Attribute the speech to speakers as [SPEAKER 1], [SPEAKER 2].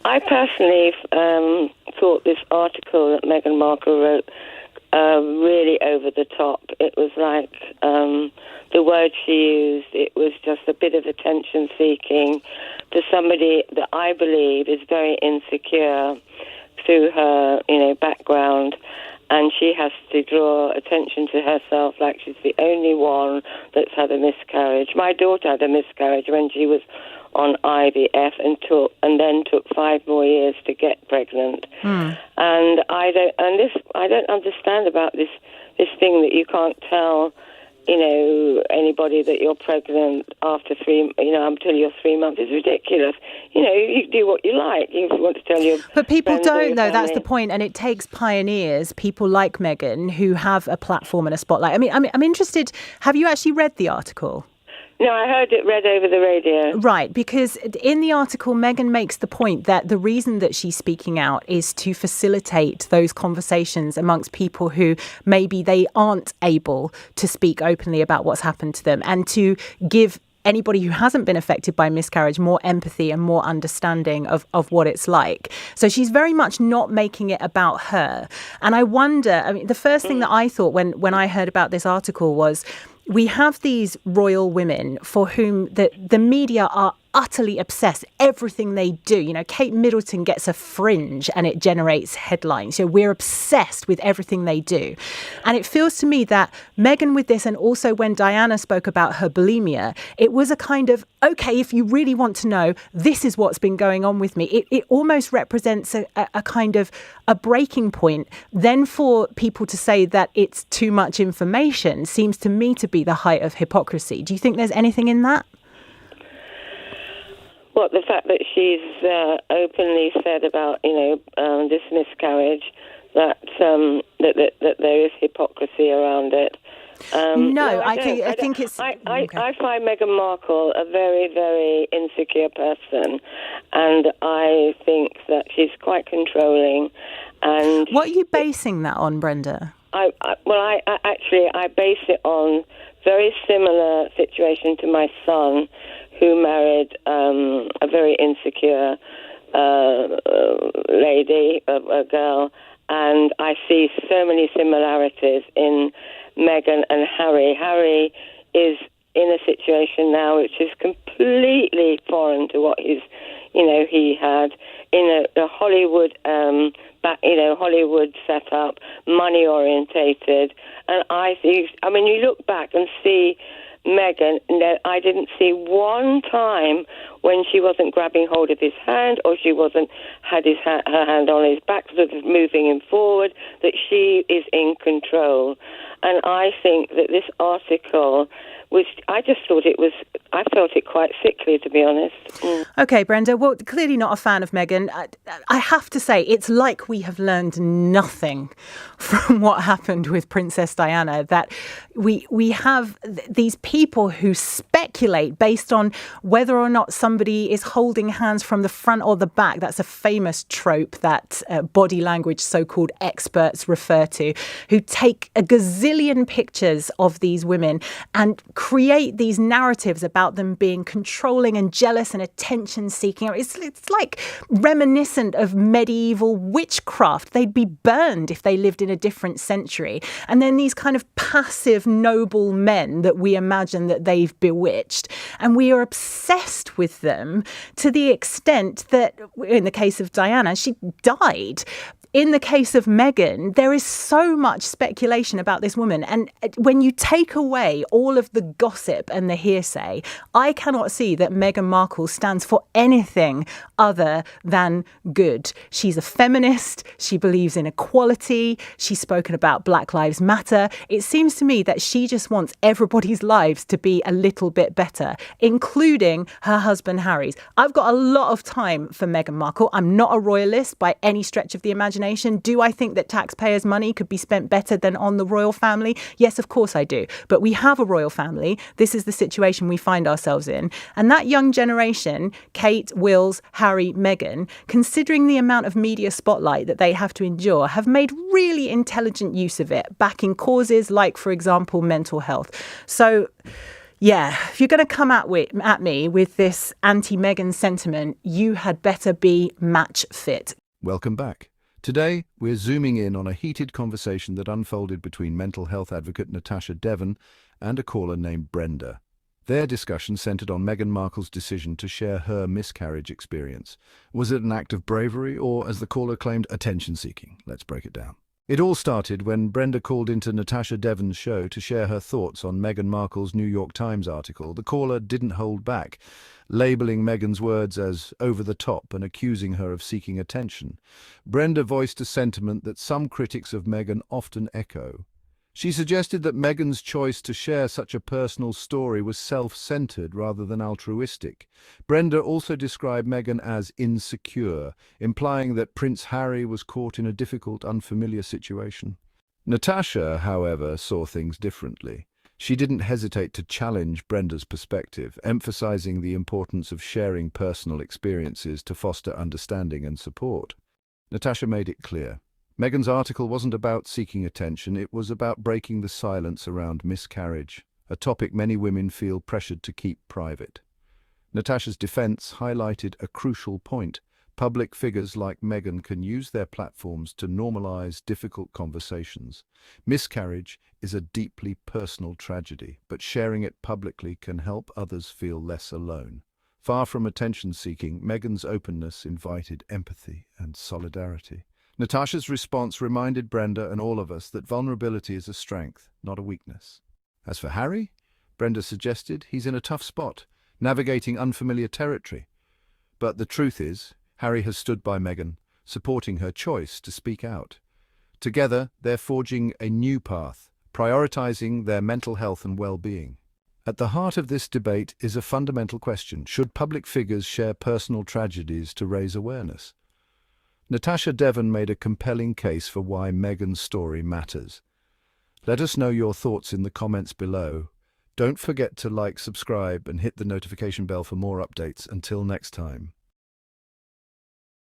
[SPEAKER 1] I personally thought this article that Meghan Markle wrote really over the top. It was like the word she used, it was just a bit of attention seeking for somebody that I believe is very insecure through her, background. And she has to draw attention to herself like she's the only one that's had a miscarriage. My daughter had a miscarriage when she was on IVF and then took 5 more years to get pregnant. And I don't understand about this thing that you can't tell anybody that you're pregnant after until you're 3 months. It's ridiculous. You do what you like. If you want to tell your
[SPEAKER 2] But people don't know.
[SPEAKER 1] Family.
[SPEAKER 2] That's the point. And it takes pioneers, people like Meghan, who have a platform and a spotlight. I mean, I'm interested. Have you actually read the article?
[SPEAKER 1] No, I heard it read over the radio.
[SPEAKER 2] Right, because in the article, Meghan makes the point that the reason that she's speaking out is to facilitate those conversations amongst people who maybe they aren't able to speak openly about what's happened to them, and to give anybody who hasn't been affected by miscarriage more empathy and more understanding of what it's like. So she's very much not making it about her. And I wonder, the first thing that I thought when I heard about this article was, we have these royal women for whom the media are utterly obsessed. Everything they do, Kate Middleton gets a fringe and it generates headlines. We're obsessed with everything they do. And it feels to me that Meghan with this, and also when Diana spoke about her bulimia, it was a kind of, okay, if you really want to know, this is what's been going on with me. It almost represents a kind of a breaking point. Then for people to say that it's too much information seems to me to be the height of hypocrisy. Do you think there's anything in that?
[SPEAKER 1] Well, the fact that she's openly said about, this miscarriage, that there is hypocrisy around it.
[SPEAKER 2] I think it's...
[SPEAKER 1] I find Meghan Markle a very, very insecure person, and I think that she's quite controlling. And
[SPEAKER 2] what are you basing that on, Brenda?
[SPEAKER 1] I base it on very similar situation to my son, who married a very insecure lady, a girl, and I see so many similarities in Meghan and Harry. Harry is in a situation now which is completely foreign to what he had in a Hollywood Hollywood setup, money orientated, and you look back and see Meghan, I didn't see one time when she wasn't grabbing hold of his hand or she wasn't had her hand on his back, sort of moving him forward, that she is in control. And I think that this article was, I felt it quite sickly, to be honest.
[SPEAKER 2] Okay, Brenda, well, clearly not a fan of Meghan. I have to say, it's like we have learned nothing from what happened with Princess Diana, that we have these people who speculate based on whether or not somebody is holding hands from the front or the back. That's a famous trope that body language so-called experts refer to, who take a gazillion pictures of these women and create these narratives about them being controlling and jealous and attention-seeking. It's like reminiscent of medieval witchcraft. They'd be burned if they lived in a different century. And then these kind of passive, noble men that we imagine that they've bewitched. And we are obsessed with them to the extent that, in the case of Diana, she died. In the case of Meghan, there is so much speculation about this woman. And when you take away all of the gossip and the hearsay, I cannot see that Meghan Markle stands for anything other than good. She's a feminist. She believes in equality. She's spoken about Black Lives Matter. It seems to me that she just wants everybody's lives to be a little bit better, including her husband Harry's. I've got a lot of time for Meghan Markle. I'm not a royalist by any stretch of the imagination. Do I think that taxpayers' money could be spent better than on the royal family? Yes, of course I do. But we have a royal family. This is the situation we find ourselves in. And that young generation, Kate, Wills, Harry, Meghan, considering the amount of media spotlight that they have to endure, have made really intelligent use of it, backing causes like, for example, mental health. So, Yeah, if you're going to come at me with this anti-Meghan sentiment, you had better be match fit.
[SPEAKER 3] Welcome back. Today, we're zooming in on a heated conversation that unfolded between mental health advocate Natasha Devon and a caller named Brenda. Their discussion centered on Meghan Markle's decision to share her miscarriage experience. Was it an act of bravery or, as the caller claimed, attention-seeking? Let's break it down. It all started when Brenda called into Natasha Devon's show to share her thoughts on Meghan Markle's New York Times article. The caller didn't hold back, labeling Meghan's words as over the top and accusing her of seeking attention. Brenda voiced a sentiment that some critics of Meghan often echo. She suggested that Meghan's choice to share such a personal story was self-centered rather than altruistic. Brenda also described Meghan as insecure, implying that Prince Harry was caught in a difficult, unfamiliar situation. Natasha, however, saw things differently. She didn't hesitate to challenge Brenda's perspective, emphasizing the importance of sharing personal experiences to foster understanding and support. Natasha made it clear. Meghan's article wasn't about seeking attention, it was about breaking the silence around miscarriage, a topic many women feel pressured to keep private. Natasha's defense highlighted a crucial point. Public figures like Meghan can use their platforms to normalize difficult conversations. Miscarriage is a deeply personal tragedy, but sharing it publicly can help others feel less alone. Far from attention-seeking, Meghan's openness invited empathy and solidarity. Natasha's response reminded Brenda and all of us that vulnerability is a strength, not a weakness. As for Harry, Brenda suggested he's in a tough spot, navigating unfamiliar territory. But the truth is, Harry has stood by Meghan, supporting her choice to speak out. Together, they're forging a new path, prioritizing their mental health and well-being. At the heart of this debate is a fundamental question: should public figures share personal tragedies to raise awareness? Natasha Devon made a compelling case for why Meghan's story matters. Let us know your thoughts in the comments below. Don't forget to like, subscribe, and hit the notification bell for more updates. Until next time.